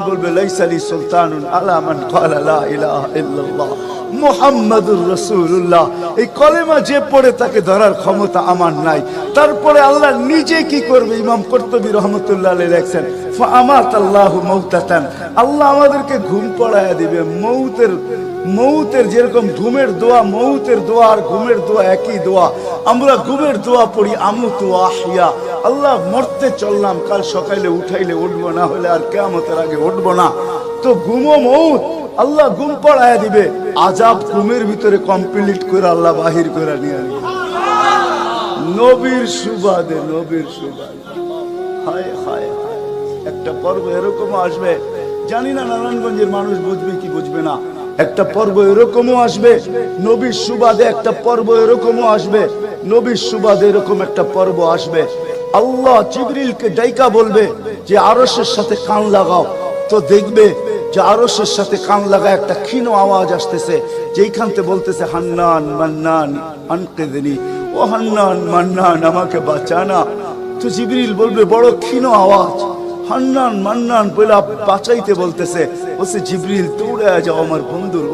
বলবে লাইসা লি সুলতানুন আলা মান ক্বালা লা ইলাহা ইল্লাল্লাহ মুহাম্মাদুর রাসূলুল্লাহ। এই কলেমা যে পড়ে তাকে ধরার ক্ষমতা আমার নাই। তারপরে আল্লাহ নিজে কি করবে? ইমাম কুরতুবী রাহমাতুল্লাহ আলাইহি লেখেন ফাআমাতাল্লাহু মাউতাতান, আল্লাহ আমাদেরকে ঘুম পড়ায়া দিবে। মৌতের যেরকম ঘুমের দোয়া, মৌতের দোয়া আর ঘুমের দোয়া একই দোয়া। আমরা ঘুমের দোয়া পড়ি আমুতু আহিয়া, আল্লাহ মরতে চললাম, কাল সকালে উঠাইলে উঠবো, না হলে আর কিয়ামতের আগে উঠবো না। তো ঘুমো মৌত, আল্লাহ ঘুম পড়ায়া দিবে। আযাব ঘুমের ভিতরে কমপ্লিট করে আল্লাহ বাহির করে নিয়ে আসবে নবীর সুবাদে। হায় হায় হায়, একটা পর্ব এরকমও আসবে, জানি না নারায়ণগঞ্জের মানুষ বুঝবে কি বুঝবে না। একটা পর্ব এরকমও আসবে নবীর সুবাদে, একটা পর্ব এরকমও আসবে নবীর সুবাদে, এরকম একটা পর্ব আসবে। আল্লাহ জিবরিলকে ডাইকা বলবে যে আরশের সাথে কান লাগাও। তো দেখবে যে আরশের সাথে কান লাগা একটা ক্ষীণ আওয়াজ আসতেছে, যেইখান থেকে বলতেছে হান্নান মান্নান আনকিযনি, ও হান্নান মান্নান আমাকে বাঁচানা। তো জিবরিল বলবে বড় ক্ষীণ আওয়াজ, হান্নান মান্নান বলে বাঁচাইতে বলতেছে। বলছে জিবরিল দৌড়ে যাও আমার বন্ধুর